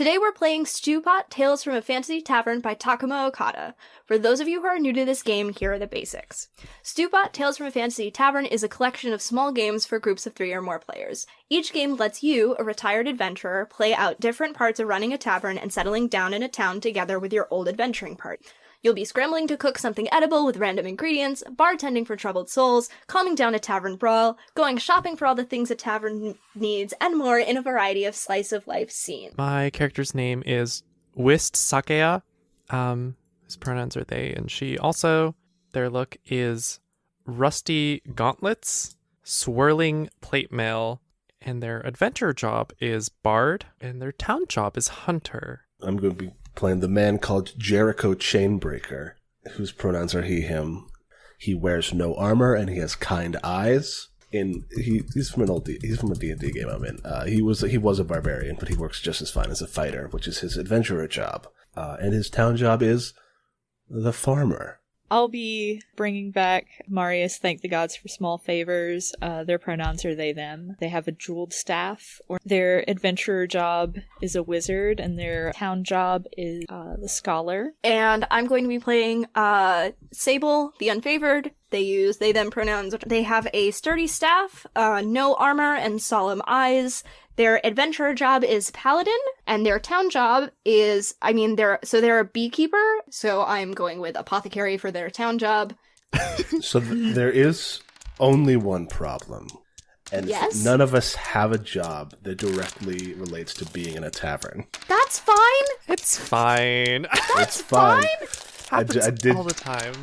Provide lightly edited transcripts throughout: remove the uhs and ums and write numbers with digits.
Today we're playing Stewpot Tales from a Fantasy Tavern by Takuma Okada. For those of you who are new to this game, here are the basics. Stewpot Tales from a Fantasy Tavern is a collection of small games for groups of 3 or more players. Each game lets you, a retired adventurer, play out different parts of running a tavern and settling down in a town together with your old adventuring party. You'll be scrambling to cook something edible with random ingredients, bartending for troubled souls, calming down a tavern brawl, going shopping for all the things a tavern needs, and more in a variety of slice-of-life scenes. My character's name is Wist Sakea. His pronouns are they and she. Also, their look is rusty gauntlets, swirling plate mail, and their adventure job is bard, and their town job is hunter. I'm going to be playing the man called Jericho Chainbreaker, whose pronouns are he, him. He wears no armor and he has kind eyes. He's from a D&D game I'm in. He was a barbarian, but he works just as fine as a fighter, which is his adventurer job. And his town job is the farmer. I'll be bringing back Marius Thank the Gods for Small Favors. Their pronouns are they, them. They have a jeweled staff. Or their adventurer job is a wizard, and their town job is the scholar. And I'm going to be playing Sable, the Unfavored. They use they, them pronouns. They have a sturdy staff, no armor, and solemn eyes. Their adventurer job is paladin, and their town job is, they're a beekeeper, so I'm going with apothecary for their town job. So there is only one problem. And yes? None of us have a job that directly relates to being in a tavern. That's fine! It's fine. It's fine. I did all the time.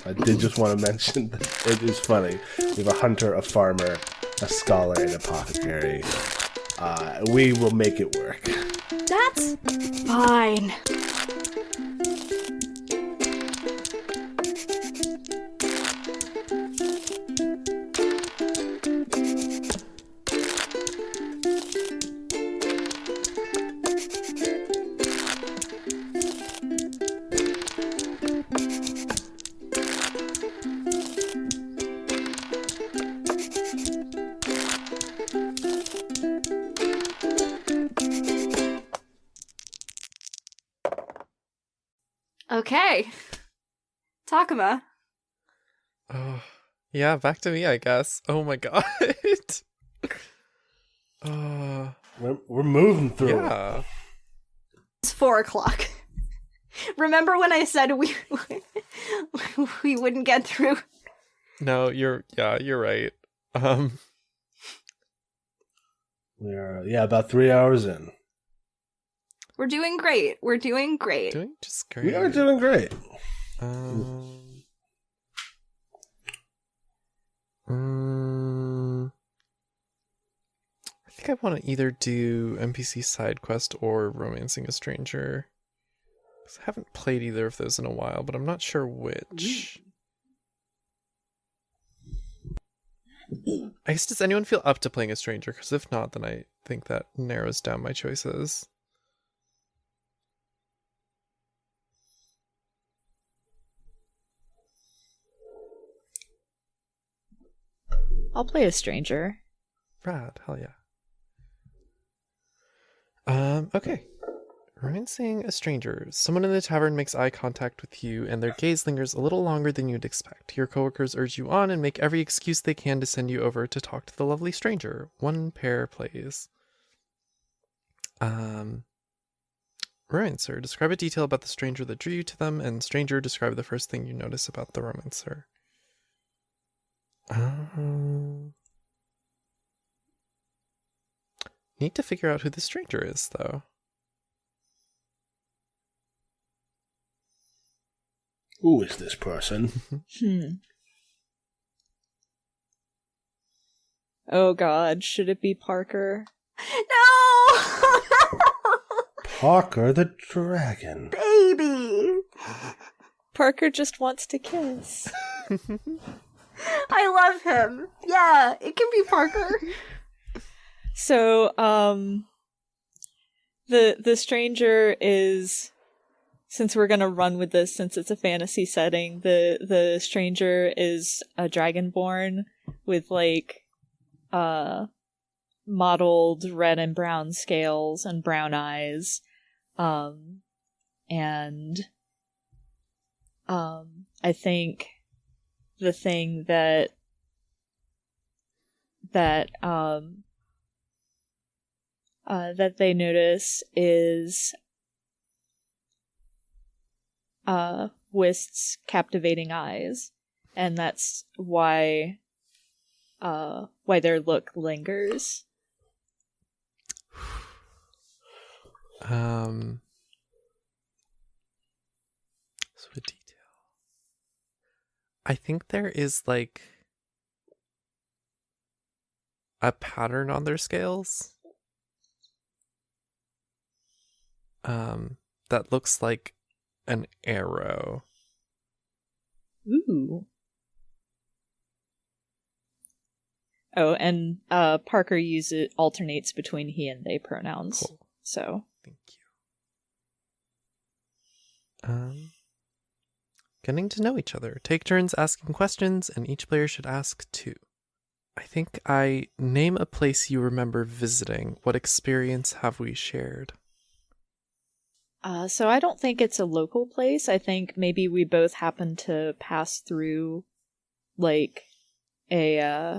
I did just want to mention that it is funny. We have a hunter, a farmer, a scholar, and an apothecary. We will make it work. That's fine. Okay. Takuma. Oh, yeah, back to me, I guess. Oh my god. We're moving through. Yeah. It's 4:00. Remember when I said we wouldn't get through? No, you're right. We're about 3 hours in. We're doing great. Doing just great. We are doing great. I think I want to either do NPC side quest or romancing a stranger. 'Cause I haven't played either of those in a while, but I'm not sure which. I guess, does anyone feel up to playing a stranger? Because if not, then I think that narrows down my choices. I'll play a stranger. Rad, hell yeah. Okay. Romancing a stranger. Someone in the tavern makes eye contact with you, and their gaze lingers a little longer than you'd expect. Your coworkers urge you on and make every excuse they can to send you over to talk to the lovely stranger. One pair plays. Romancer. Describe a detail about the stranger that drew you to them, and stranger, describe the first thing you notice about the romancer. Need to figure out who the stranger is, though. Who is this person? Oh god, should it be Parker? No! Parker the dragon. Baby! Parker just wants to kiss. I love him. Yeah, it can be Parker. So, the stranger is, since we're gonna run with this, since it's a fantasy setting, the stranger is a dragonborn with modeled red and brown scales and brown eyes. And I think the thing that they notice is Wist's captivating eyes, and that's why their look lingers. So a detail. I think there is like a pattern on their scales. That looks like an arrow. Ooh. Oh, and Parker alternates between he and they pronouns. Cool. So Thank you. Getting to know each other. Take turns asking questions, and each player should ask 2. I think I name a place you remember visiting. What experience have we shared? So I don't think it's a local place. I think maybe we both happen to pass through, like, a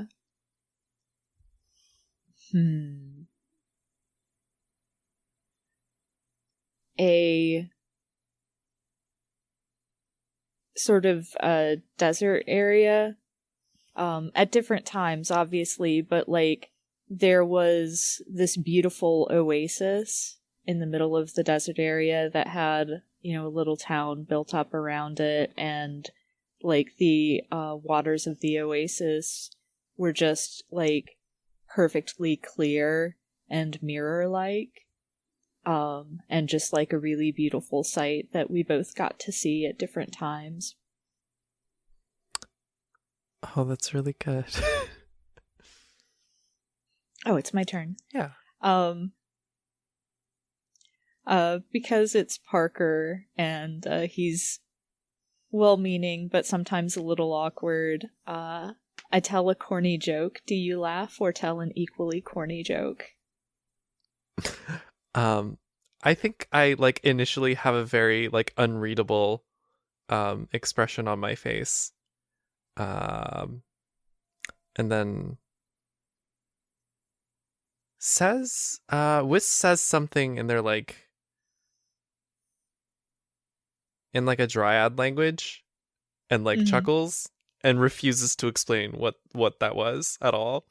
sort of a desert area at different times, obviously, but like there was this beautiful oasis in the middle of the desert area that had, a little town built up around it, and like the waters of the oasis were just like perfectly clear and mirror-like, and just like a really beautiful sight that we both got to see at different times. Oh, that's really good. Oh, it's my turn. Yeah. Because it's Parker and he's well-meaning but sometimes a little awkward, I tell a corny joke. Do you laugh or tell an equally corny joke? I think I like initially have a very like unreadable expression on my face. And then Wiz says something and they're like in like a dryad language and like chuckles and refuses to explain what that was at all.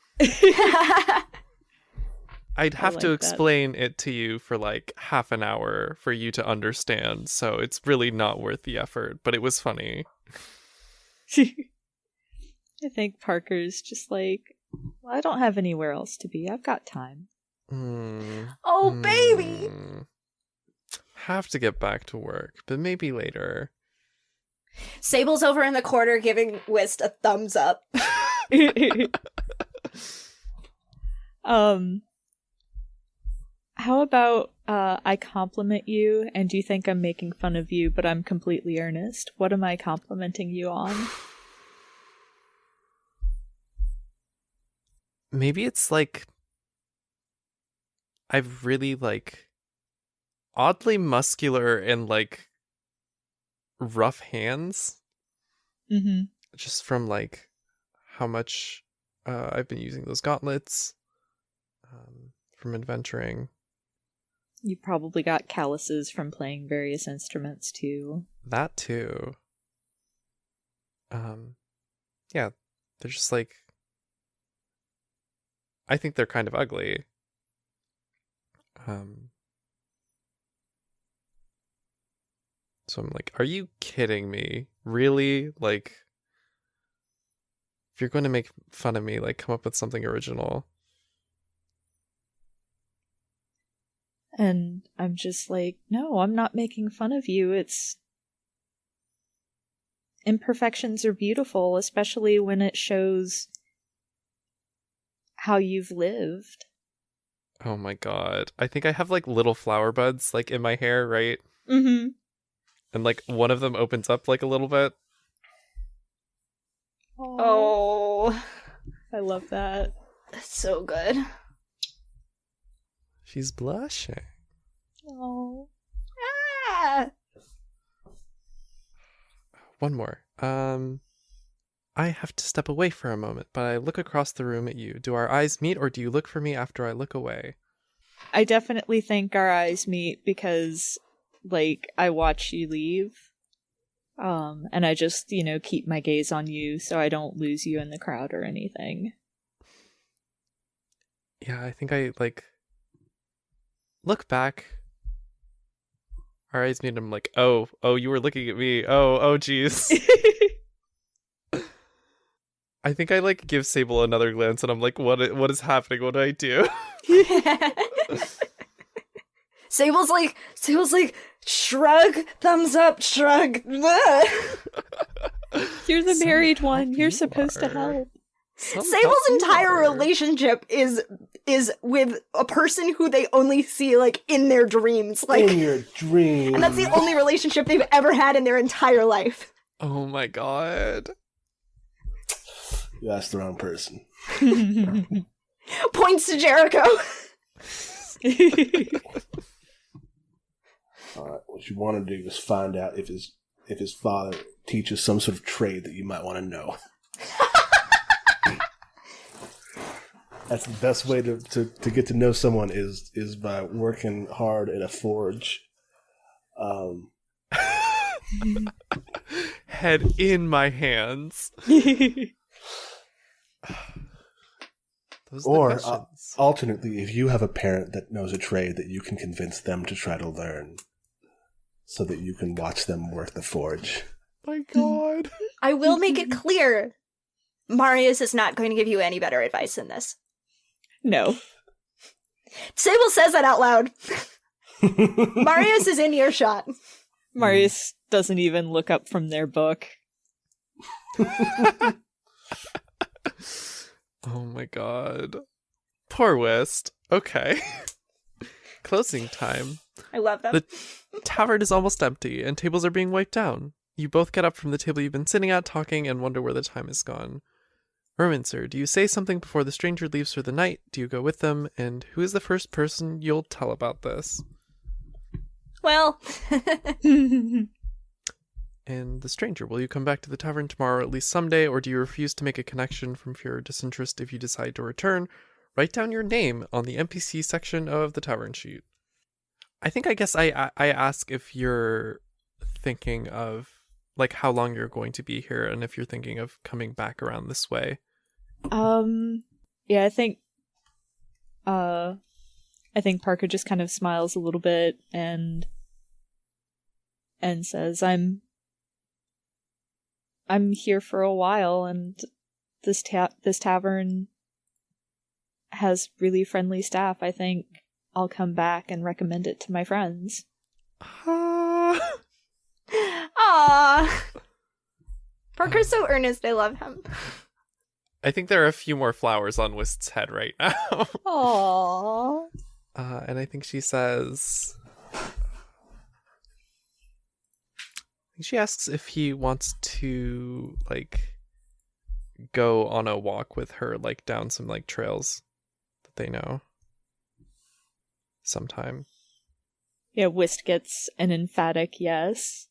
I'd have to explain it to you for like half an hour for you to understand, so it's really not worth the effort, but it was funny. I think Parker's just like, well, I don't have anywhere else to be. I've got time. Oh, baby! Have to get back to work, but maybe later. Sable's over in the corner giving Wist a thumbs up. How about I compliment you and you think I'm making fun of you, but I'm completely earnest? What am I complimenting you on? Maybe it's like I've really like oddly muscular and like rough hands. Mm-hmm. Just from like how much I've been using those gauntlets from adventuring. You probably got calluses from playing various instruments too. That too. Yeah, they're just like, I think they're kind of ugly. So I'm like, are you kidding me? Really? Like, if you're going to make fun of me, like, come up with something original. And I'm just like, no, I'm not making fun of you. It's... Imperfections are beautiful, especially when it shows how you've lived. Oh my god. I think I have, like, little flower buds, like, in my hair, right? Mm-hmm. And, like, one of them opens up, like, a little bit. Oh. I love that. That's so good. She's blushing. Oh. one more. I have to step away for a moment, but I look across the room at you. Do our eyes meet, or do you look for me after I look away? I definitely think our eyes meet because, like, I watch you leave. And I just, keep my gaze on you so I don't lose you in the crowd or anything. Yeah, I think I, look back. Our eyes meet, and I'm like, oh, you were looking at me. Oh, jeez. I think I, give Sable another glance, and I'm like, what is happening? What do I do? Sable's like, shrug, thumbs up, shrug. You're the Some married help one. You're you supposed to are. help. Some Sable's help you entire are. relationship is with a person who they only see in their dreams, In your dreams. and that's the only relationship they've ever had in their entire life. Oh my god. You asked the wrong person. Points to Jericho. Alright, what you want to do is find out if his father teaches some sort of trade that you might want to know. That's the best way to get to know someone is by working hard at a forge. Head in my hands. Those are Or the questions. alternately, if you have a parent that knows a trade that you can convince them to try to learn, so that you can watch them work the forge. My god. I will make it clear, Marius is not going to give you any better advice than this. No. Sable says that out loud. Marius is in earshot. Marius doesn't even look up from their book. Oh my god. Poor West. Okay. Closing time. I love them. The tavern is almost empty, and tables are being wiped down. You both get up from the table you've been sitting at, talking, and wonder where the time has gone. Romancer, do you say something before the stranger leaves for the night? Do you go with them? And who is the first person you'll tell about this? Well, And the stranger, will you come back to the tavern tomorrow at least someday, or do you refuse to make a connection from pure disinterest if you decide to return? Write down your name on the NPC section of the tavern sheet. I guess I ask if you're thinking of, how long you're going to be here, and if you're thinking of coming back around this way. Yeah, I think Parker just kind of smiles a little bit and says, I'm here for a while, and this tavern has really friendly staff. I think I'll come back and recommend it to my friends. aww. Parker's so earnest. I love him. I think there are a few more flowers on Wist's head right now. Aww. And I think she says... She asks if he wants to, go on a walk with her, down some, trails that they know. Sometime. Yeah, Whist gets an emphatic yes.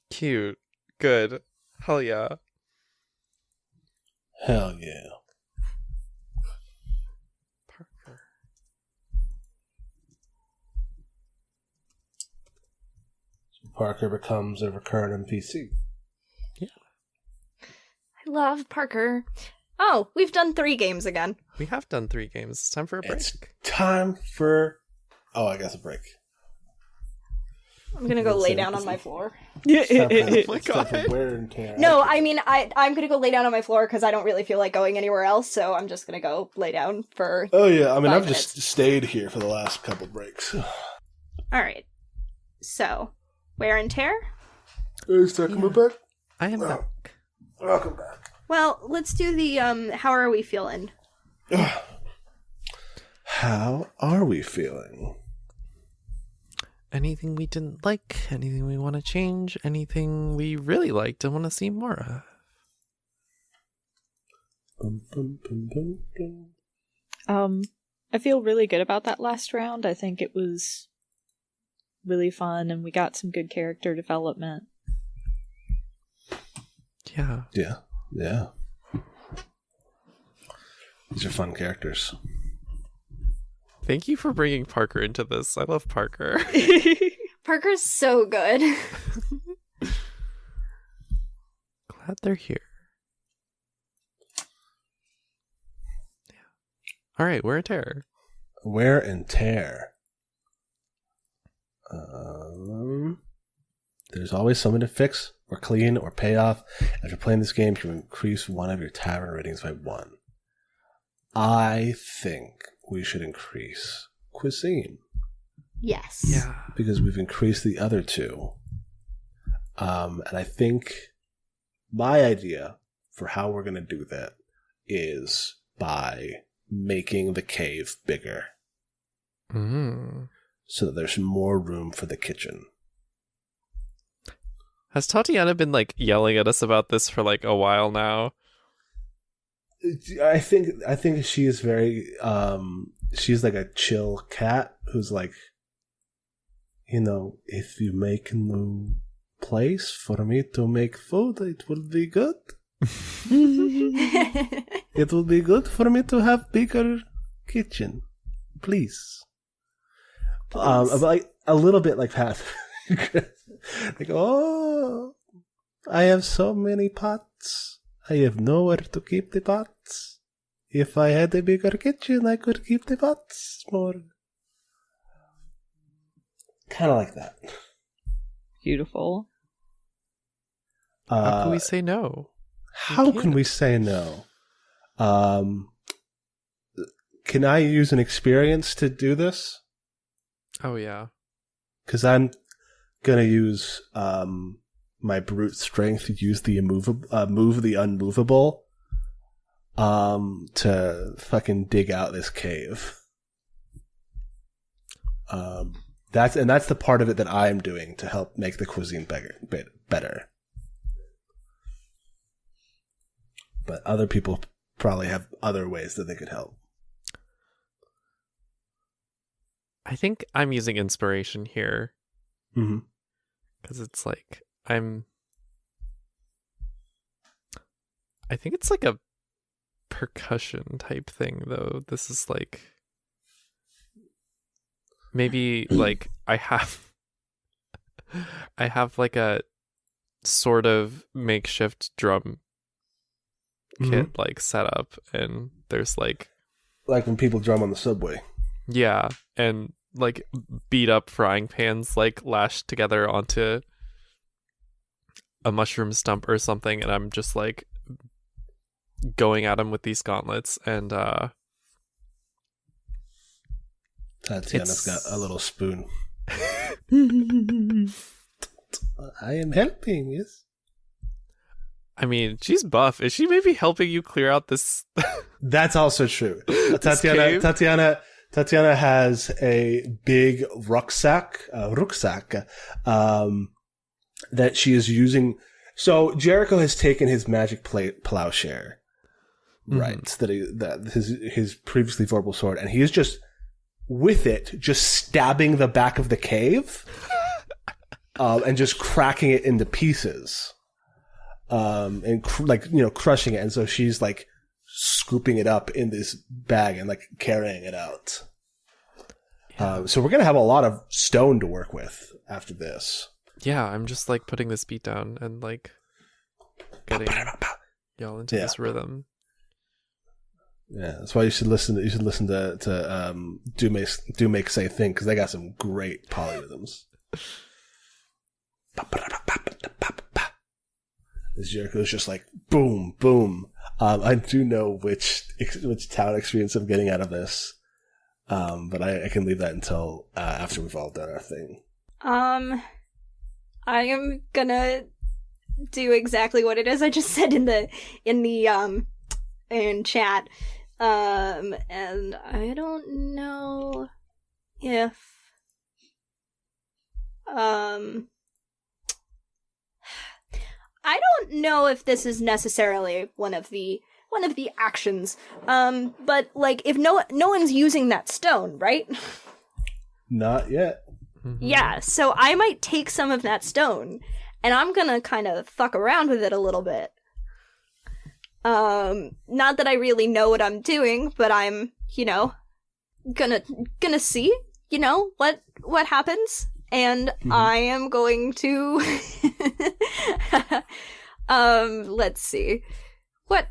Cute. Good. Hell yeah. Hell yeah. Parker. Parker becomes a recurrent NPC. I love Parker. Oh, we've done 3 games again. We have done 3 games. It's time for a break. It's time for... Oh, I guess a break. I'm gonna go lay down on my floor. It's time for, my it's time for God. wear and tear. No, I mean, I'm gonna go lay down on my floor because I don't really feel like going anywhere else, so I'm just gonna go lay down for... Oh, yeah. I mean, 5 I've just stayed here for the last couple breaks. Alright. So, wear and tear? Hey, Takuma back? I am Oh. back. Welcome back. Well, let's do the, how are we feeling? How are we feeling? Anything we didn't like? Anything we want to change? Anything we really liked and want to see more of? Bum, bum, bum, bum, bum. I feel really good about that last round. I think it was really fun, and we got some good character development. Yeah. Yeah. Yeah. These are fun characters. Thank you for bringing Parker into this. I love Parker. Parker's so good. Glad they're here. Yeah. All right, wear and tear. Wear and tear. There's always something to fix or clean or pay off. After playing this game, you can increase one of your tavern ratings by 1. I think we should increase cuisine. Yes. Yeah. Because we've increased the other 2. And I think my idea for how we're going to do that is by making the cave bigger. Mm. So that there's more room for the kitchen. Has Tatiana been like yelling at us about this for like a while now? I think she is very she's like a chill cat who's like, if you make a new place for me to make food, it will be good. It will be good for me to have bigger kitchen, please. Like a little bit like that. Like, oh, I have so many pots. I have nowhere to keep the pots. If I had a bigger kitchen, I could keep the pots more. Kind of like that. Beautiful. How can we say no? How can we say no? Can I use an experience to do this? Oh, yeah. Because I'm going to use my brute strength to use the move the unmovable to fucking dig out this cave. That's the part of it that I'm doing to help make the cuisine better. But other people probably have other ways that they could help. I think I'm using inspiration here. Mm-hmm. Because it's like, I think it's like a percussion type thing, though. This is like, maybe like I have like a sort of makeshift drum kit like set up, and there's like when people drum on the subway. Yeah, and like beat up frying pans like lashed together onto a mushroom stump or something, and I'm just like going at them with these gauntlets, and Tatiana's got a little spoon. I am helping, yes. I mean, she's buff. Is she maybe helping you clear out this? That's also true. Tatiana has a big rucksack that she is using. So Jericho has taken his magic plowshare, right? That his previously verbal sword, and he is just with it, just stabbing the back of the cave, and just cracking it into pieces. And crushing it, and so she's like scooping it up in this bag and like carrying it out. So we're gonna have a lot of stone to work with after this. Yeah, I'm just like putting this beat down and like getting y'all into this rhythm. Yeah, that's why you should listen. You should listen to Do Make Say Think, because they got some great polyrhythms. As Jericho's just like boom, boom. I do know which town experience I'm getting out of this, but I can leave that until after we've all done our thing. I am gonna do exactly what it is I just said in chat, and I don't know if I don't know if this is necessarily one of the actions, but like if no one's using that stone, right? Not yet. Mhm. Yeah, so I might take some of that stone, and I'm gonna kind of fuck around with it a little bit. Not that I really know what I'm doing, but I'm, gonna see, what happens, and I am going to, let's see. What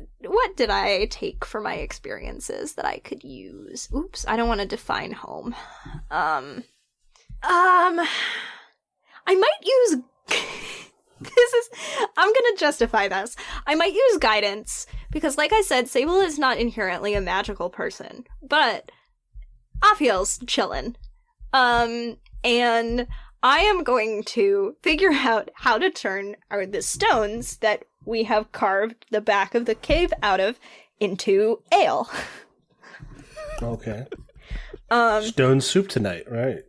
did I take for my experiences that I could use? Oops, I don't want to define home. I might use I'm gonna justify this. I might use guidance, because like I said, Sable is not inherently a magical person, but Afiel's chillin'. And I am going to figure out how to turn the stones that we have carved the back of the cave out of into ale. Okay. Stone soup tonight, right?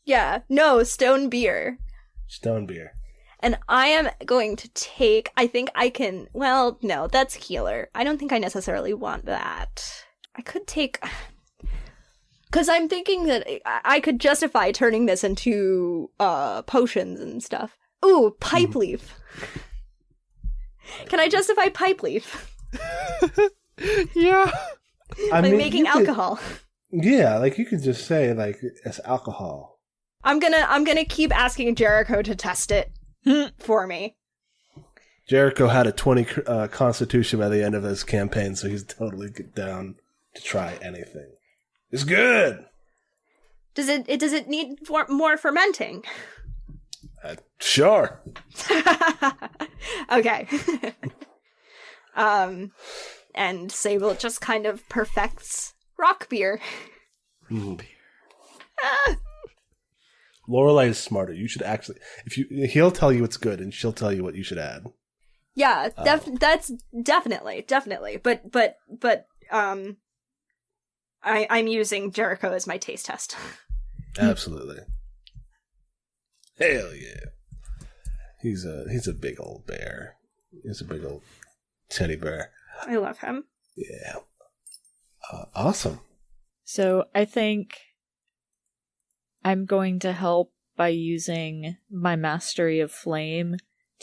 Yeah, no, stone beer. Stone beer. And I am going to take, I think I can, well, no, that's healer. I don't think I necessarily want that. I could take, because I'm thinking that I could justify turning this into potions and stuff. Ooh, pipe leaf. Can I justify pipe leaf? Yeah. I Like mean, making you could- alcohol. Yeah, like you could just say like it's alcohol. I'm gonna keep asking Jericho to test it for me. Jericho had a 20 constitution by the end of his campaign, so he's totally down to try anything. It's good. Does it need more fermenting? Sure. Okay. And Sable just kind of perfects rock beer. Lorelai is smarter. You should actually, he'll tell you it's good, and she'll tell you what you should add. Yeah, that's definitely. But I'm using Jericho as my taste test. Absolutely. Hell yeah. He's a big old bear. He's a big old teddy bear. I love him. Yeah. Awesome. So I think I'm going to help by using my mastery of flame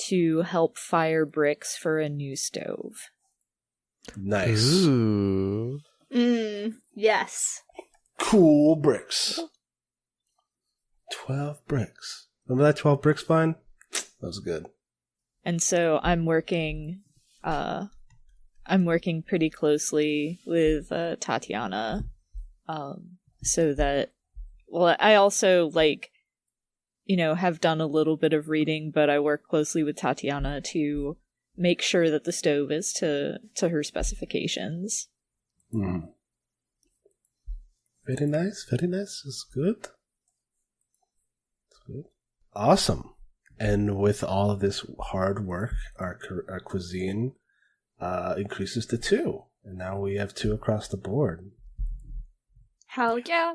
to help fire bricks for a new stove. Nice. Ooh. Yes. Cool bricks. 12 bricks. Remember that 12 bricks vine? That was good. And so I'm working pretty closely with Tatiana, so that, well, I also have done a little bit of reading, but I work closely with Tatiana to make sure that the stove is to her specifications. Mm. Very nice. Very nice. It's good. It's good. Awesome. And with all of this hard work, our cuisine increases to 2. And now we have 2 across the board. Hell yeah.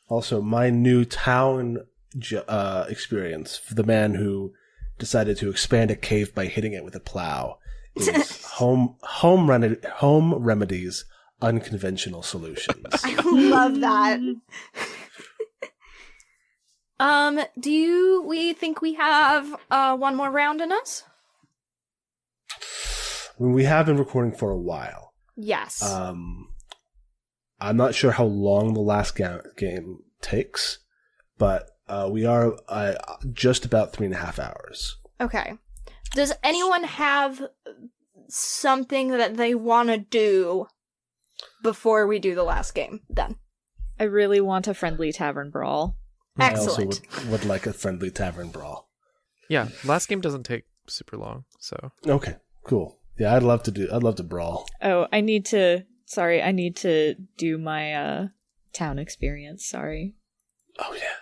Also, my new town experience for the man who decided to expand a cave by hitting it with a plow is home remedies, unconventional solutions. I love that. Do we think we have one more round in us? I mean, we have been recording for a while. Yes. I'm not sure how long the last game takes, but we are just about 3.5 hours. Okay. Does anyone have something that they want to do before we do the last game, then? I really want a friendly tavern brawl. Excellent. I also would like a friendly tavern brawl. Yeah, last game doesn't take super long, so. Okay, cool. Yeah, I'd love to brawl. Oh, I need to do my town experience, sorry. Oh yeah.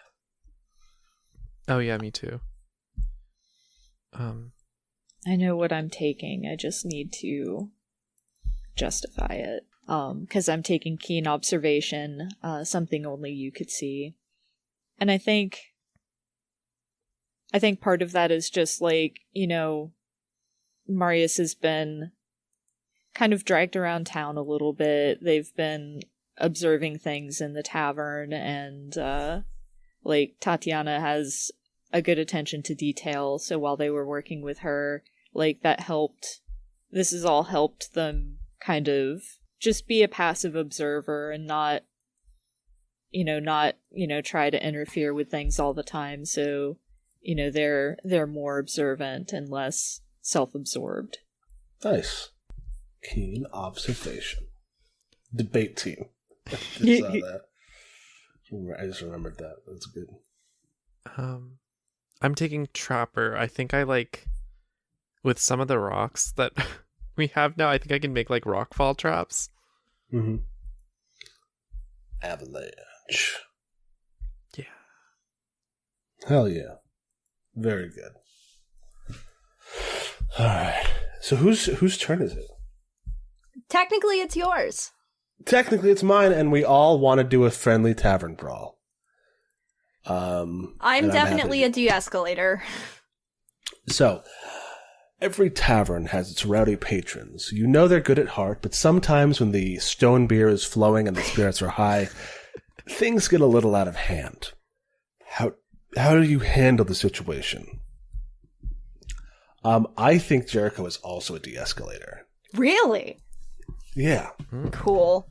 Oh yeah, me too. I know what I'm taking, I just need to justify it. Because I'm taking keen observation, something only you could see. And I think part of that is just Marius has been kind of dragged around town a little bit. They've been observing things in the tavern, and like Tatiana has a good attention to detail, so while they were working with her, like this has all helped them kind of just be a passive observer and not try to interfere with things all the time, so they're more observant and less self-absorbed. Nice. Keen observation. Debate team. I just saw that. I just remembered that. That's good. I'm taking Trapper. I think I like, with some of the rocks that we have now, I think I can make like rockfall traps. Mm-hmm. Avalanche. Yeah. Hell yeah. Very good. Alright. So whose turn is it? Technically, it's yours. Technically, it's mine, and we all want to do a friendly tavern brawl. I'm definitely a de-escalator. So, every tavern has its rowdy patrons. You know they're good at heart, but sometimes when the stone beer is flowing and the spirits are high, things get a little out of hand. How do you handle the situation? I think Jericho is also a de-escalator. Really? Yeah. Cool.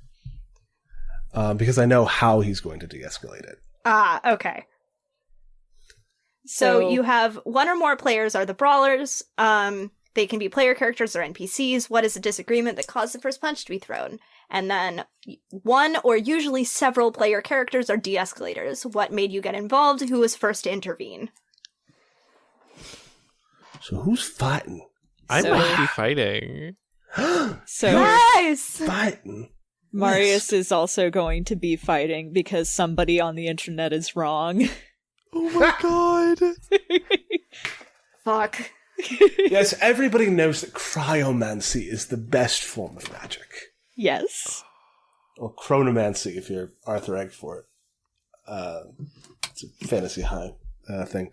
Because I know how he's going to de-escalate it. Ah, okay. So you have one or more players are the brawlers. They can be player characters or NPCs. What is the disagreement that caused the first punch to be thrown? And then one or usually several player characters are de-escalators. What made you get involved? Who was first to intervene? So who's fighting? I might be fighting. So Nice! Fighting? Marius is also going to be fighting because somebody on the internet is wrong. Oh my god! Fuck. Yes, everybody knows that cryomancy is the best form of magic. Yes. Or chronomancy, if you're Arthur Egg for it. It's a fantasy high thing.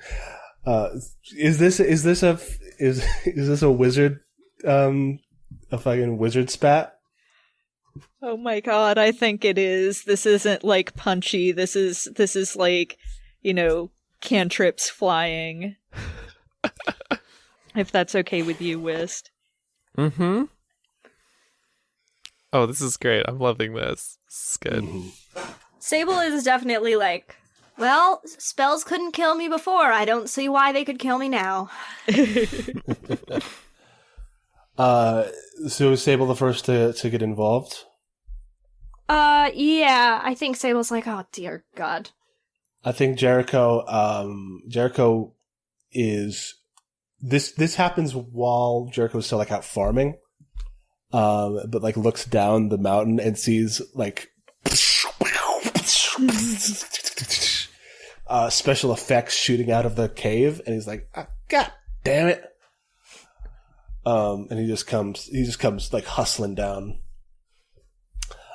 Is this a wizard? A fucking wizard spat? Oh my god, I think it is. This isn't like punchy. This is like, cantrips flying. If that's okay with you, Whist. Mm-hmm. Oh, this is great. I'm loving this. This is good. Mm-hmm. Sable is definitely like, well, spells couldn't kill me before. I don't see why they could kill me now. So is Sable the first to get involved? Yeah, I think Sable's like, oh dear God. I think Jericho is this happens while Jericho's still like out farming. But like looks down the mountain and sees like special effects shooting out of the cave, and he's like, God damn it. And he just comes like hustling down.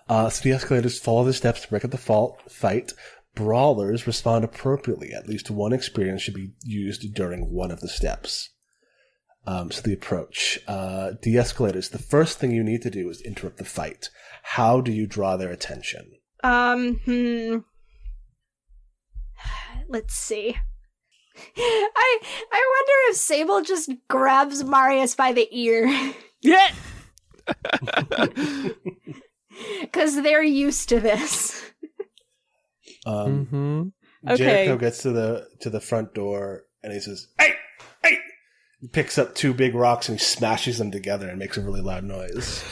So the escalators follow the steps to break up the fight. Brawlers respond appropriately. At least one experience should be used during one of the steps. So the approach. De-escalators, the first thing you need to do is interrupt the fight. How do you draw their attention? Let's see. I wonder if Sable just grabs Marius by the ear. Yeah. Because they're used to this. Okay. Jericho gets to the front door and he says, "Hey! Hey!" He picks up two big rocks and he smashes them together and makes a really loud noise.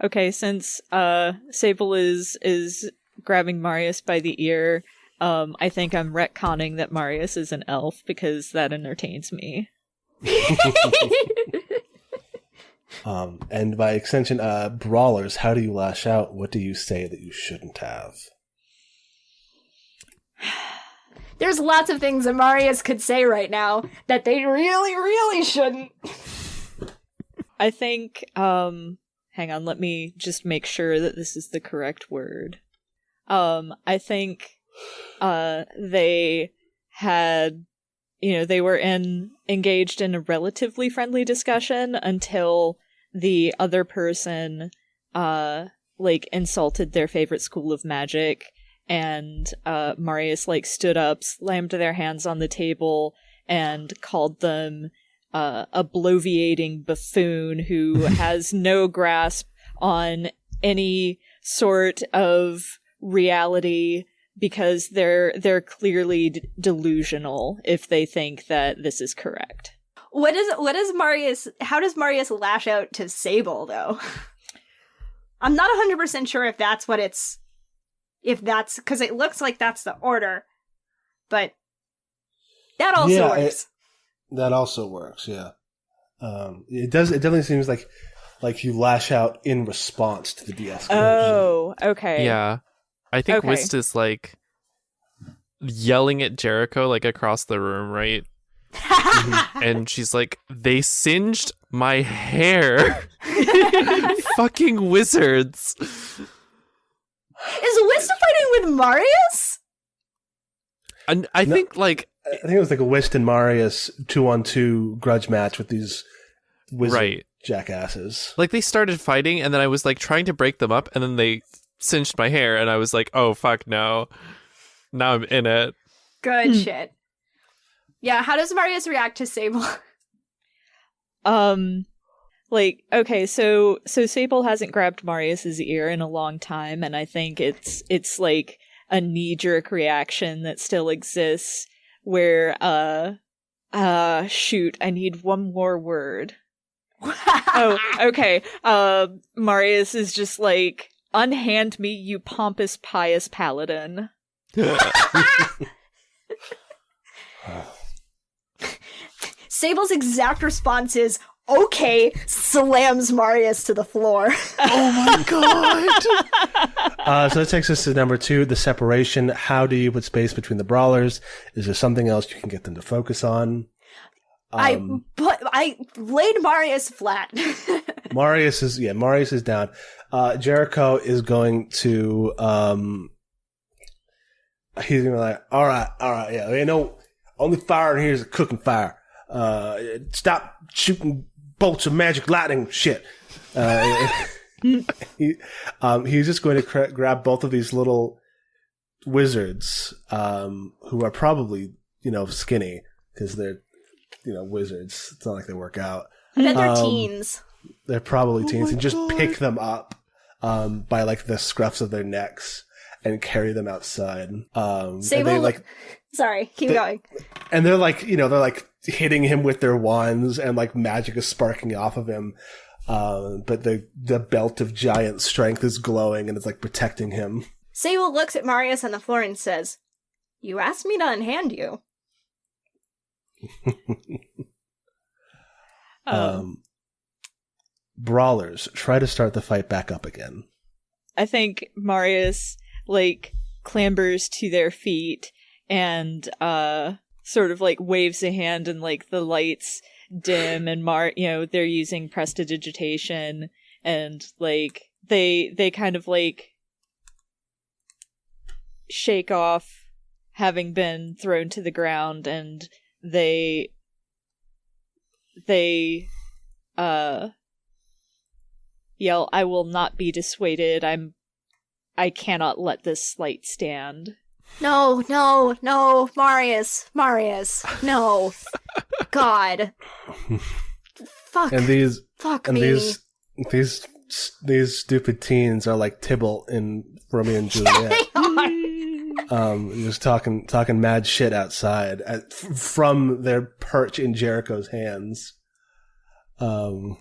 Okay, since Sable is grabbing Marius by the ear, I think I'm retconning that Marius is an elf because that entertains me. And by extension, brawlers, how do you lash out? What do you say that you shouldn't have? There's lots of things that Marius could say right now that they really, really shouldn't. I think, hang on, let me just make sure that this is the correct word. I think, they had, they were engaged in a relatively friendly discussion until the other person, like insulted their favorite school of magic, and Marius like stood up, slammed their hands on the table, and called them a bloviating buffoon who has no grasp on any sort of reality, because they're clearly delusional if they think that this is correct. What is Marius? How does Marius lash out to Sable though? I'm not 100% sure if that's because it looks like that's the order, but that also works. That also works. Yeah, it does. It definitely seems like you lash out in response to the de-escalation. Oh, okay. Yeah. I think Okay. Wist is like yelling at Jericho like across the room, right? And she's like, they singed my hair. Fucking wizards. Is Wista fighting with Marius? And I No. think like I think it was like a Wist and Marius 2-on-2 grudge match with these wizard Right. jackasses. like they started fighting and then I was like trying to break them up and then they singed my hair and I was like, oh fuck no. Now I'm in it. Good shit. Yeah, how does Marius react to Sable? Like, okay, so Sable hasn't grabbed Marius's ear in a long time, and I think it's like a knee-jerk reaction that still exists where shoot, I need one more word. Oh, okay. Marius is just like, unhand me, you pompous pious paladin. Sable's exact response is, okay, slams Marius to the floor. Oh my god. So that takes us to number 2, the separation. How do you put space between the brawlers? Is there something else you can get them to focus on? I laid Marius flat. Marius is down. Jericho is going to he's gonna be like, all right, yeah, you know, only fire in here is a cooking fire. Stop shooting bolts of magic lightning shit. He's just going to grab both of these little wizards, who are probably, skinny because they're, wizards. It's not like they work out. I bet they're teens. They're probably teens, my and just God. pick them up, by like the scruffs of their necks and carry them outside. And Sable, they sorry, keep going. and they're like, they're like hitting him with their wands and like magic is sparking off of him. But the belt of giant strength is glowing and it's like protecting him. Sable looks at Marius on the floor and says, "You asked me to unhand you." Brawlers, try to start the fight back up again. I think Marius like clambers to their feet and sort of like waves a hand and like the lights dim and they're using prestidigitation and like they kind of like shake off having been thrown to the ground and they yell, "I will not be dissuaded. I cannot let this slight stand." No, Marius, no. God. Fuck. And these Fuck and me. these stupid teens are like Tybalt in Romeo and Juliet. Just talking mad shit outside from their perch in Jericho's hands. I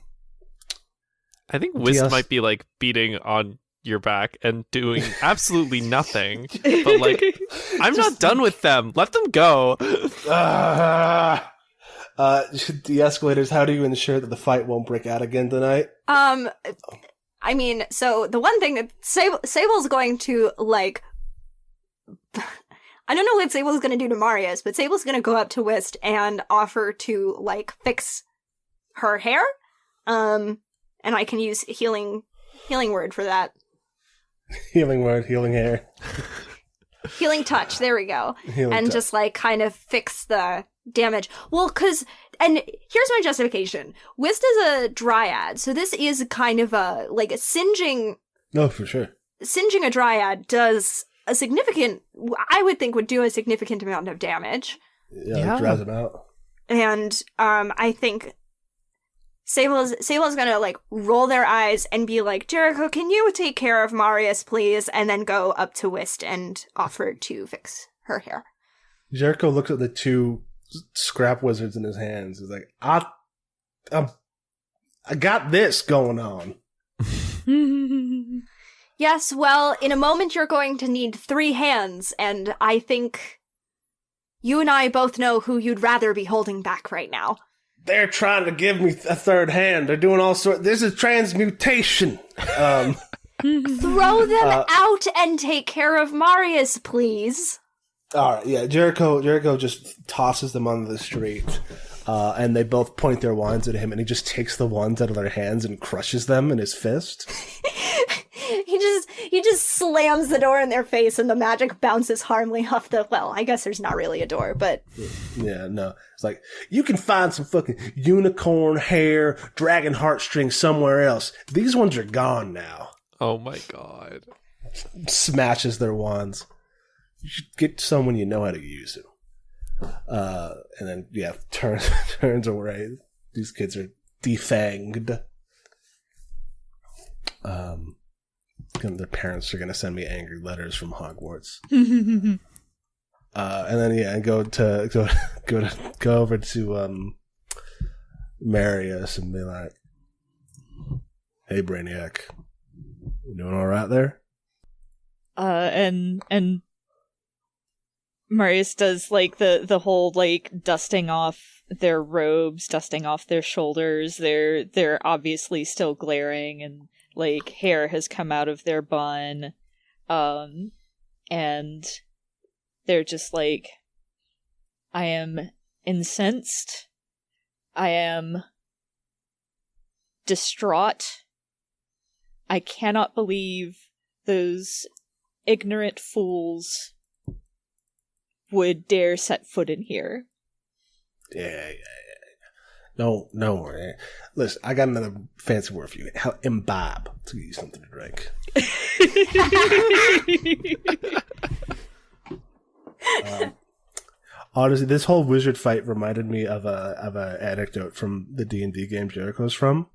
think Wist Yes. might be like beating on your back and doing absolutely nothing. But like, I'm not done with them. Let them go. De-escalators, how do you ensure that the fight won't break out again tonight? I mean, so the one thing that Sable's going to, like, I don't know what Sable's going to do to Marius, but Sable's going to go up to Wist and offer to, like, fix her hair. And I can use healing word for that. Healing word, healing hair. Healing touch, there we go. Healing And touch. just, like, kind of fix the damage. Well, and here's my justification. Wist is a dryad, so this is kind of a singeing No, for sure. Singeing a dryad does a significant, I would think would do a significant amount of damage. Yeah, it drives him out. And I think Sable's gonna like roll their eyes and be like, Jericho, can you take care of Marius, please? And then go up to Whist and offer to fix her hair. Jericho looks at the two scrap wizards in his hands. He's like, I got this going on. Yes, well, in a moment you're going to need 3 hands, and I think you and I both know who you'd rather be holding back right now. They're trying to give me a third hand. They're doing all sorts. This is transmutation. Throw them out and take care of Marius, please. All right, yeah. Jericho just tosses them onto the street, and they both point their wands at him, and he just takes the wands out of their hands and crushes them in his fist. He just slams the door in their face, and the magic bounces harmlessly off the. Well, I guess there's not really a door, but yeah, no. It's like you can find some fucking unicorn hair, dragon heartstrings somewhere else. These ones are gone now. Oh my god! Smashes their wands. You should get someone you know how to use them. And then turns away. These kids are defanged. Their parents are gonna send me angry letters from Hogwarts. And then go over to Marius and be like, "Hey, Brainiac, you doing all right there?" And Marius does like the whole like dusting off their robes, dusting off their shoulders. They're obviously still glaring, and like hair has come out of their bun. And they're just like, I am incensed. I am distraught. I cannot believe those ignorant fools would dare set foot in here. Yeah. No worry. Listen, I got another fancy word for you. Imbibe, to give you something to drink. Honestly, this whole wizard fight reminded me of a anecdote from the D&D game Jericho's from,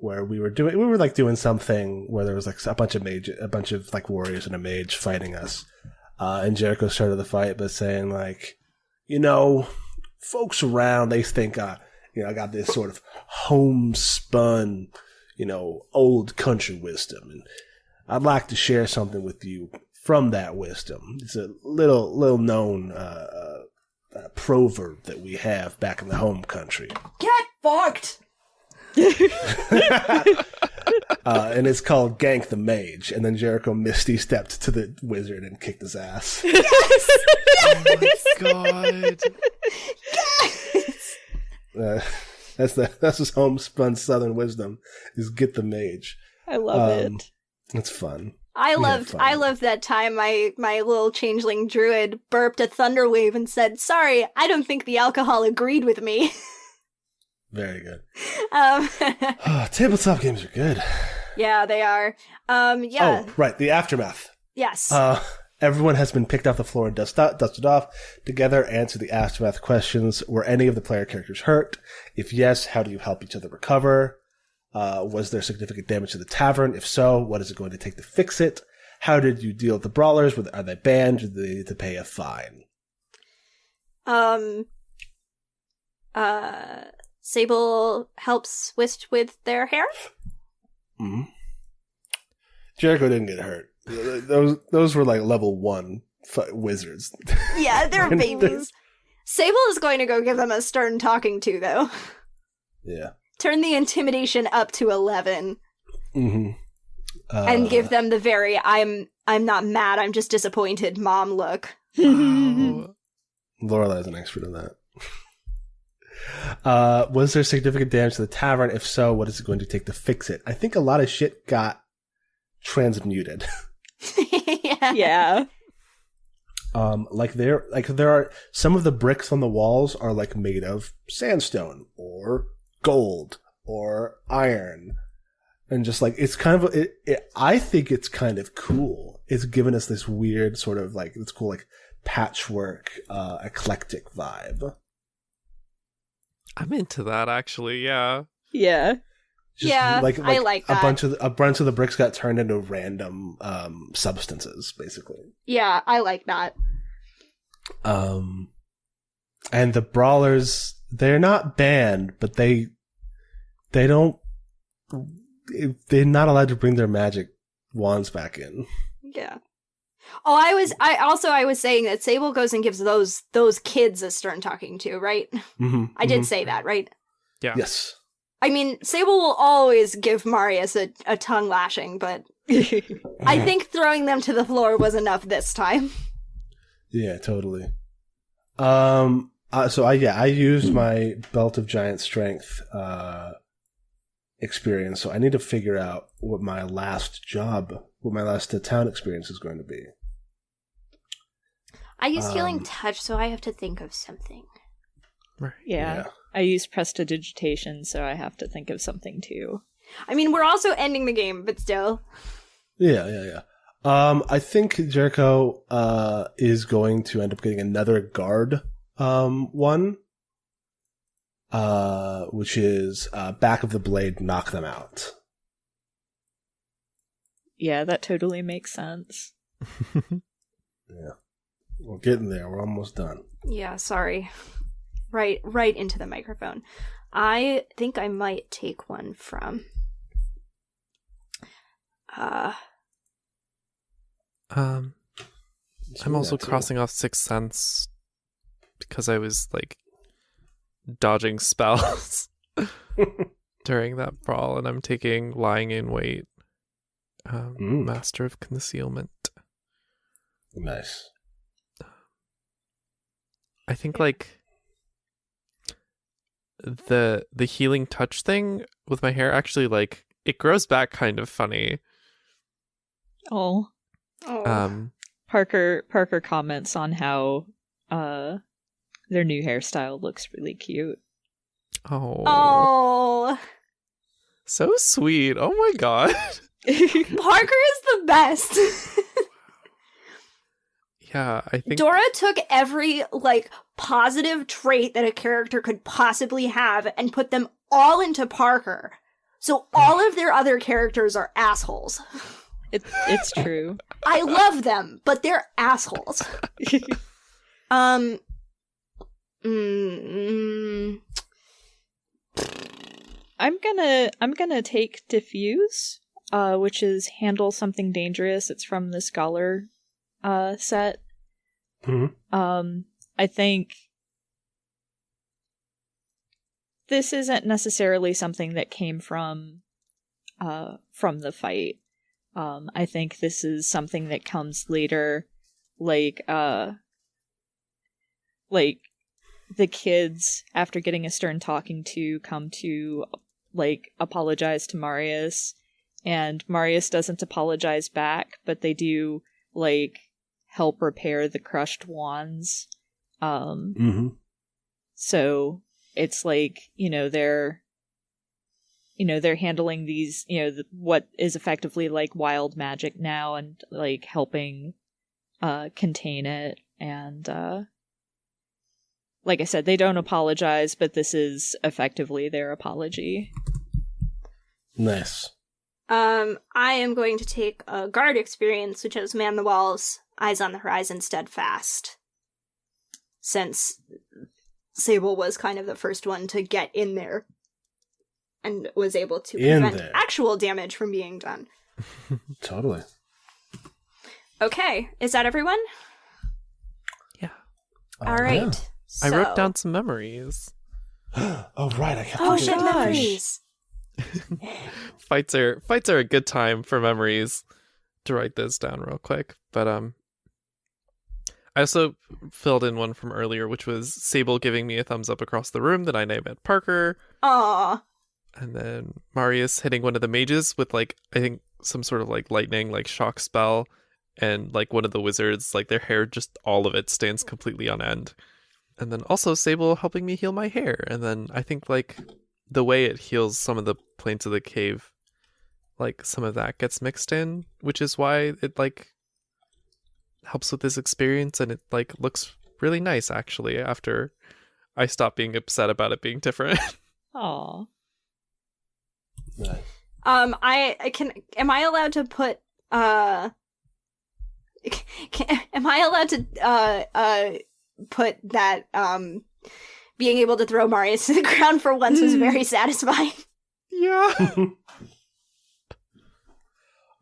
where we were doing something where there was like a bunch of like warriors and a mage fighting us, and Jericho started the fight by saying like, folks around, they think I got this sort of homespun, old country wisdom, and I'd like to share something with you from that wisdom. It's a little known proverb that we have back in the home country. Get fucked! And it's called Gank the Mage. And then Jericho misty stepped to the wizard and kicked his ass. Yes! Oh my god! That's his homespun southern wisdom, is get the mage. I love it. It's fun. I loved that time my little changeling druid burped a thunder wave and said, "Sorry, I don't think the alcohol agreed with me." Very good. Tabletop games are good. Yeah, they are. Yeah. Oh, right. The aftermath. Yes. Everyone has been picked off the floor and dusted off. Together, answer the aftermath questions. Were any of the player characters hurt? If yes, how do you help each other recover? Was there significant damage to the tavern? If so, what is it going to take to fix it? How did you deal with the brawlers? Are they banned? Do they need to pay a fine? Sable helps Whist with their hair. Mm-hmm. Jericho didn't get hurt. Those were like level 1 wizards. Yeah, they're babies. Sable is going to go give them a stern talking to, though. Yeah. Turn the intimidation up to 11. Mm-hmm. And give them the very I'm not mad, I'm just disappointed mom look. Wow. Lorelai's an expert on that. Was there significant damage to the tavern? If so, what is it going to take to fix it? I think a lot of shit got transmuted. Yeah. There are some of the bricks on the walls are like made of sandstone or gold or iron. And just like, it's kind of, I think it's kind of cool. It's given us this weird sort of like, it's cool, like patchwork, eclectic vibe. I'm into that actually. Yeah. Yeah. Just I like that. A bunch of the bricks got turned into random substances, basically. Yeah, I like that. And the brawlers, they're not banned, but they're not allowed to bring their magic wands back in. Yeah. Oh, I was saying that Sable goes and gives those kids a stern talking to, right? Mm-hmm, I did say that, right? Yeah. Yes. I mean, Sable will always give Marius a tongue lashing, but I think throwing them to the floor was enough this time. Yeah, totally. So I used my Belt of Giant Strength experience, so I need to figure out what my last town experience is going to be. I used Healing Touch, so I have to think of something. Right. Yeah. I use Prestidigitation, so I have to think of something too. I mean, we're also ending the game, but still. Yeah. I think Jericho is going to end up getting another guard one, which is back of the blade, knock them out. Yeah, that totally makes sense. Yeah. We're getting there. We're almost done. Yeah, sorry. Right into the microphone. I think I might take one from I'm also crossing off Sixth Sense because I was like dodging spells during that brawl, and I'm taking Lying in Wait, Master of Concealment. Nice. I think like the Healing Touch thing with my hair actually, like, it grows back kind of funny. Oh. Parker comments on how their new hairstyle looks really cute. Oh. So sweet. Oh my god. Parker is the best. Yeah, I think Dora took every, like, positive trait that a character could possibly have and put them all into Parker. So all of their other characters are assholes. It's true. I love them, but they're assholes. I'm gonna take Diffuse, which is Handle Something Dangerous. It's from the Scholar set. Mm-hmm. I think this isn't necessarily something that came from the fight. I think this is something that comes later, like the kids, after getting a stern talking to, come to, like, apologize to Marius, and Marius doesn't apologize back, but they do, like, help repair the crushed wands. So it's like, they're handling these, what is effectively like wild magic now, and like helping contain it. And like I said, they don't apologize, but this is effectively their apology. Nice. I am going to take a guard experience, which is Man the Walls, Eyes on the Horizon, Steadfast. Since Sable was kind of the first one to get in there and was able to prevent actual damage from being done. Totally. Okay, is that everyone? Yeah. All right. Yeah. So... I wrote down some memories. Oh, right. I kept Oh, forgetting. shit, memories. Fights are a good time for memories. To write those down real quick. But I also filled in one from earlier, which was Sable giving me a thumbs up across the room that I named at Parker. Aww. And then Marius hitting one of the mages with, like, I think some sort of, like, lightning, like, shock spell. And, like, one of the wizards, like, their hair, just all of it stands completely on end. And then also Sable helping me heal my hair. And then I think, like, the way it heals some of the planes of the cave like some of that gets mixed in, which is why it like helps with this experience, and it like looks really nice actually after I stop being upset about it being different. Aw. Nice. Am I allowed to put am I allowed to put that being able to throw Marius to the ground for once was very satisfying. Yeah.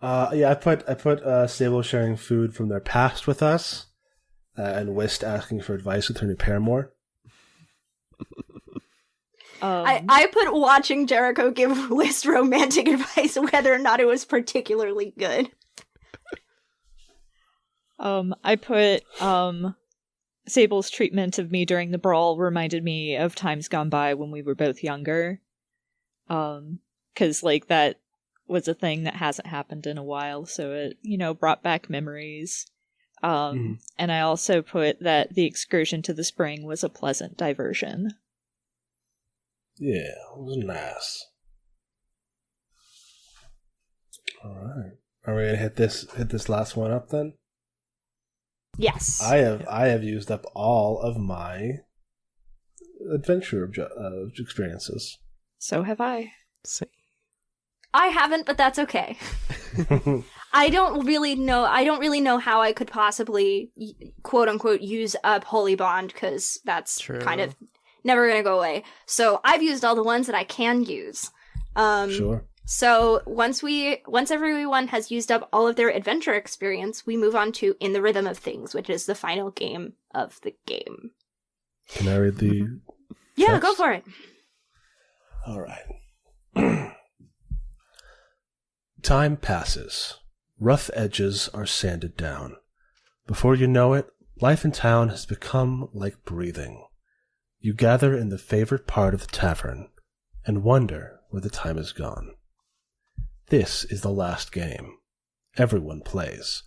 I put Sable sharing food from their past with us, and Wist asking for advice with her new paramour. I put watching Jericho give Wist romantic advice, whether or not it was particularly good. I put Sable's treatment of me during the brawl reminded me of times gone by when we were both younger. 'Cause like that was a thing that hasn't happened in a while, so it, brought back memories. And I also put that the excursion to the spring was a pleasant diversion. Yeah, it was nice. All right, are we gonna hit this last one up then? Yes. I have used up all of my adventure experiences. So have I. See. I haven't, but that's okay. I don't really know how I could possibly, quote unquote, use up Holy Bond, because that's True. kind of never gonna go away. So I've used all the ones that I can use. Sure. So once everyone has used up all of their adventure experience, we move on to In the Rhythm of Things, which is the final game of the game. Can I read the Yeah, text? go for it. All right. Time passes. Rough edges are sanded down. Before you know it, life in town has become like breathing. You gather in the favorite part of the tavern and wonder where the time has gone. This is the last game. Everyone plays.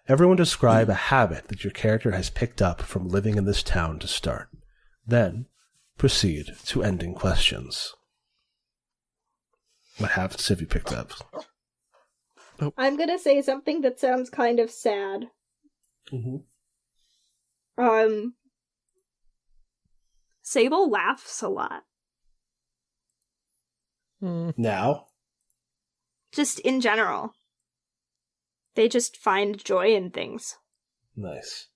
Everyone describe a habit that your character has picked up from living in this town to start. Then proceed to ending questions. What habits have you picked up? I'm gonna say something that sounds kind of sad. Sable laughs a lot. Now? Just in general. They just find joy in things. Nice.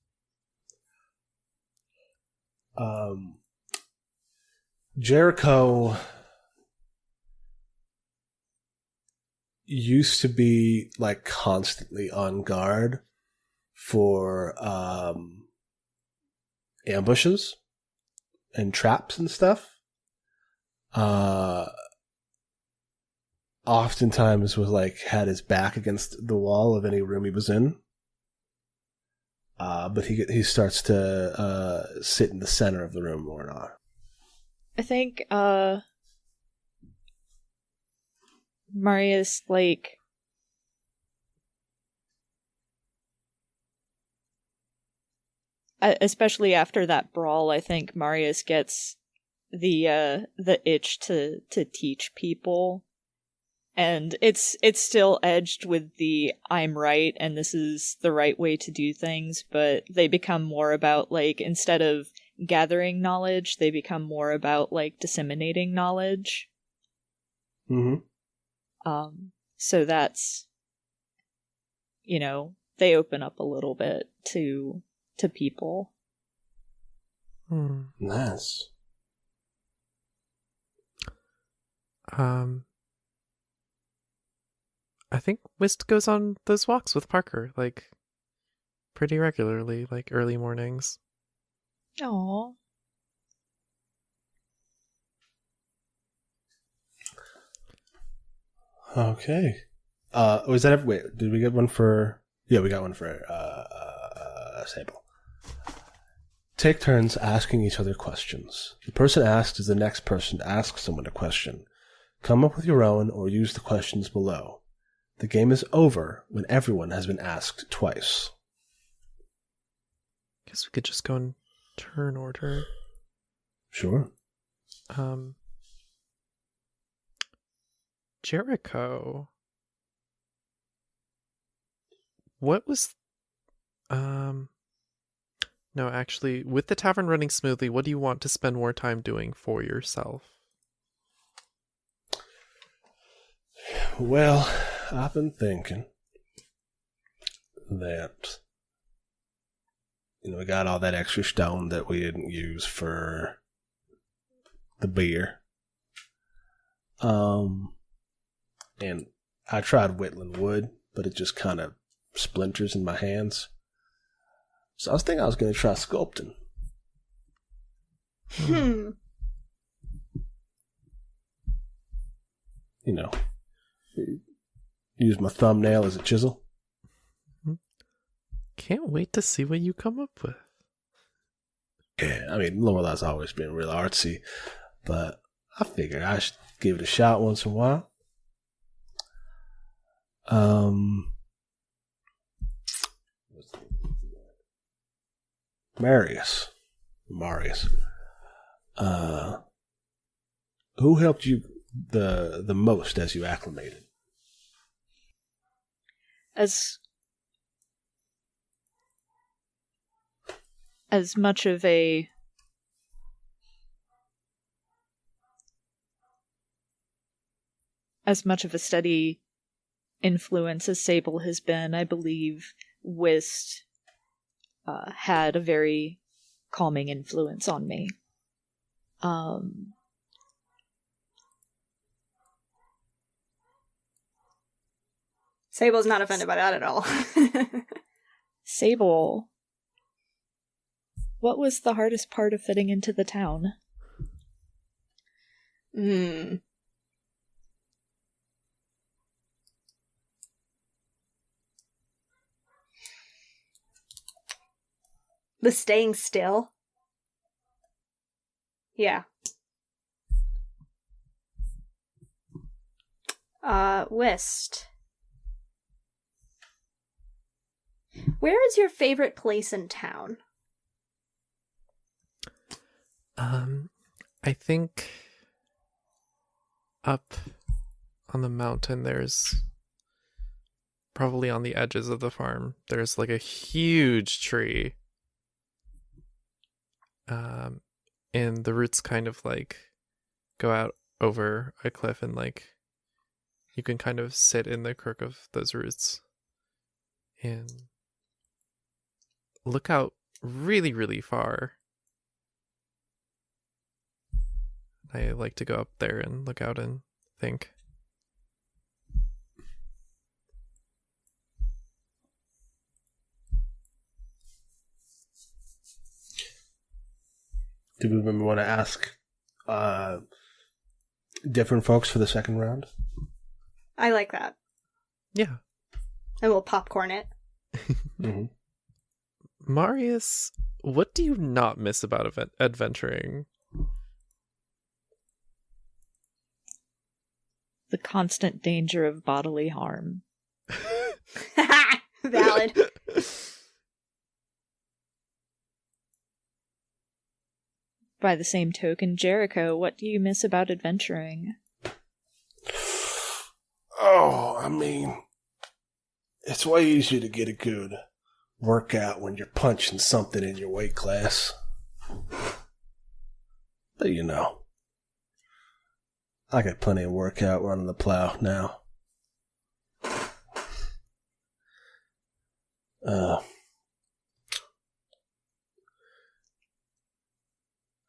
Jericho used to be like constantly on guard for ambushes and traps and stuff. Oftentimes was like had his back against the wall of any room he was in. But he starts to sit in the center of the room more now. I think Marius, like, especially after that brawl, I think Marius gets the itch to teach people, and it's still edged with the I'm right and this is the right way to do things, but they become more about, like, instead of gathering knowledge, they become more about, like, disseminating knowledge. So that's, they open up a little bit to people. Nice. I think Wist goes on those walks with Parker, like, pretty regularly, like early mornings. Aww. Okay. Was that wait? Did we get one for? Yeah, we got one for Sable. Take turns asking each other questions. The person asked is the next person to ask someone a question. Come up with your own or use the questions below. The game is over when everyone has been asked twice. Guess we could just go in turn order. Sure. Jericho, What was no, actually, with the tavern running smoothly, what do you want to spend more time doing for yourself? Well, I've been thinking that, we got all that extra stone that we didn't use for the beer. And I tried whittling wood, but it just kind of splinters in my hands. So I was thinking I was going to try sculpting. Use my thumbnail as a chisel. Can't wait to see what you come up with. Yeah, I mean, Lorelai's always been real artsy, but I figured I should give it a shot once in a while. Marius. Who helped you the most as you acclimated? As much of a steady influence as Sable has been, I believe Whist had a very calming influence on me. Sable's not offended by that at all. Sable, what was the hardest part of fitting into the town? The staying still. Yeah. Whist. Where is your favorite place in town? I think up on the mountain there's probably on the edges of the farm. There's like a huge tree. And the roots kind of like go out over a cliff, and like you can kind of sit in the crook of those roots and look out really, really far. I like to go up there and look out and think. Do we want to ask different folks for the second round? I like that. Yeah. And we'll popcorn it. Mm-hmm. Marius, what do you not miss about adventuring? The constant danger of bodily harm. Valid. By the same token, Jericho, what do you miss about adventuring? Oh, I mean, it's way easier to get a good workout when you're punching something in your weight class. But I got plenty of workout running the plow now.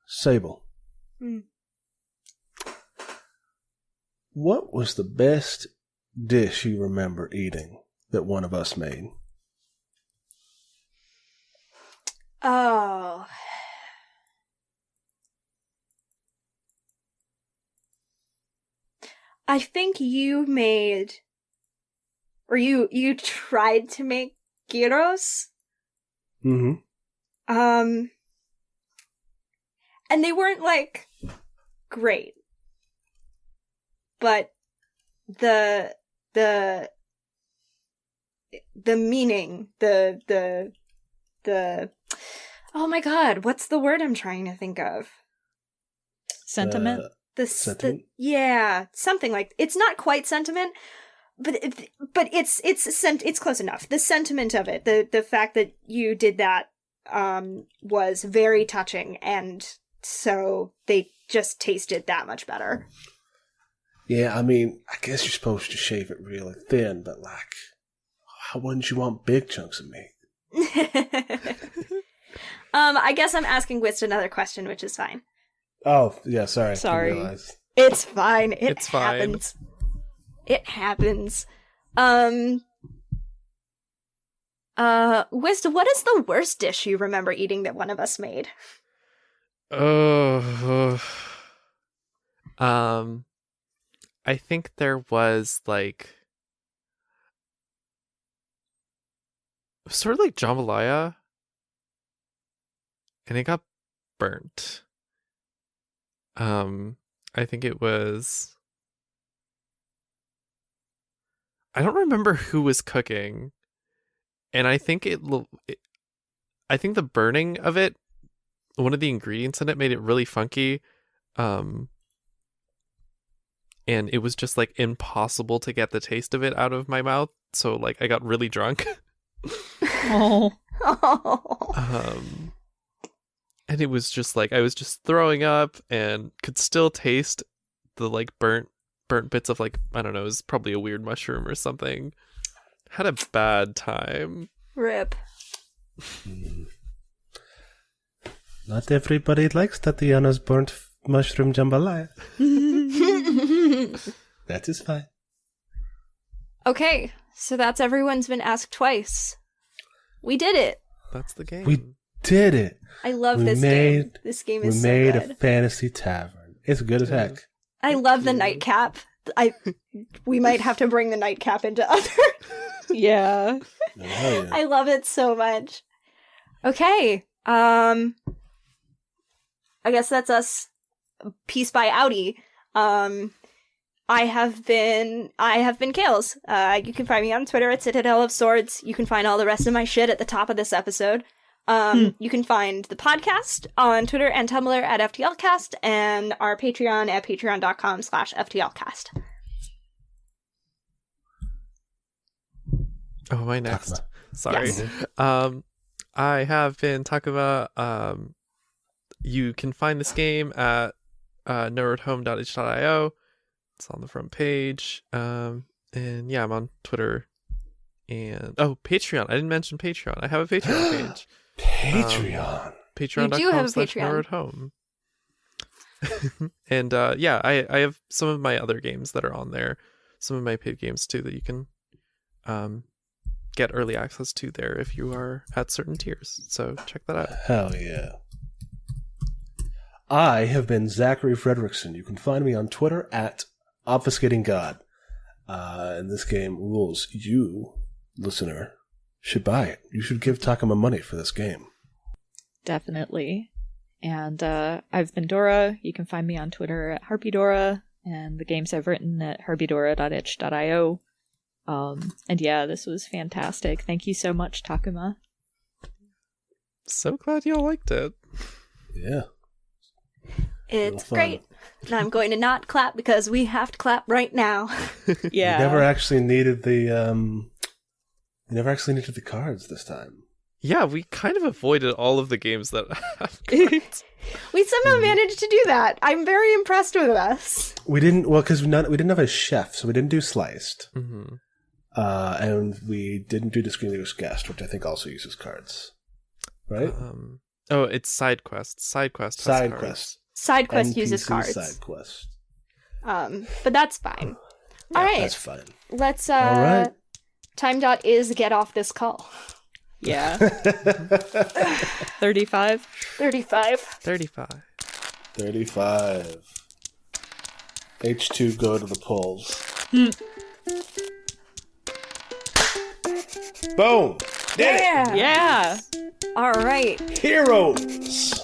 Sable. What was the best dish you remember eating that one of us made? Oh. I think you made, or you tried to make gyros. Mm-hmm. And they weren't like great, but the meaning, the oh my god, what's the word I'm trying to think of? Sentiment? Sentiment? Yeah, something like, it's not quite sentiment, but it's close enough. The sentiment of it, the fact that you did that, was very touching, and so they just tasted that much better. Yeah, I mean, I guess you're supposed to shave it really thin, but like, how wouldn't you want big chunks of meat? I guess I'm asking Wist another question, which is fine. Oh, yeah, sorry. Sorry. Didn't realize. It's fine. It's fine. Happens. It happens. Wist, what is the worst dish you remember eating that one of us made? Oh, I think there was like sort of like jambalaya, and it got burnt. I think it was. I don't remember who was cooking, and I think I think the burning of it, one of the ingredients in it, made it really funky. And it was just like impossible to get the taste of it out of my mouth. So like I got really drunk. Oh. And it was just like I was just throwing up and could still taste the like burnt bits of like, I don't know, it was probably a weird mushroom or something. Had a bad time. Rip. Not everybody likes Tatiana's burnt mushroom jambalaya. That is fine. Okay, so that's everyone's been asked twice. We did it. That's the game. We did it. I love this game. This game is so made good. a fantasy tavern. It's good as heck. I love the nightcap. We might have to bring the nightcap into other. Yeah. Oh, yeah. I love it so much. Okay. I guess that's us. Peace by outie. I have been Kales. You can find me on Twitter at Citadel of Swords. You can find all the rest of my shit at the top of this episode. You can find the podcast on Twitter and Tumblr at FTLcast, and our Patreon at patreon.com/FTLcast. Oh, my next. Takuma. Sorry. Yes. I have been Takuma. You can find this game at nerdhome.itch.io. It's on the front page. And yeah, I'm on Twitter. And Patreon. I didn't mention Patreon. I have a Patreon page. Patreon. Patreon.com You do have a Patreon. nerdhome. And yeah, I have some of my other games that are on there. Some of my paid games too that you can get early access to there if you are at certain tiers. So check that out. Hell yeah. I have been Zachary Fredrickson. You can find me on Twitter at ObfuscatingGod. And this game rules. You, listener, should buy it. You should give Takuma money for this game. Definitely. And I've been Dora. You can find me on Twitter at HarpyDora, and the games I've written at harpydora.itch.io. And yeah, this was fantastic. Thank you so much, Takuma. So glad y'all liked it. Yeah. It's fun. great. And I'm going to not clap because we have to clap right now. Yeah. You never actually needed the cards this time. Yeah, we kind of avoided all of the games that have We somehow managed to do that. I'm very impressed with us. We didn't, because we didn't have a chef, so we didn't do sliced. Mm-hmm. And we didn't do Discriminator's Guest, which I think also uses cards. Right? It's Side Quest. Side Quest. has Side cards. Quest. Side quest NPC uses cards. Side Quest. But that's fine. Yeah, All right. That's fine. Let's All right. time dot is get off this call. Yeah. 35. 35. 35. 35. H2 go to the polls. Boom! Did it! Yeah. Yeah. All right. Heroes!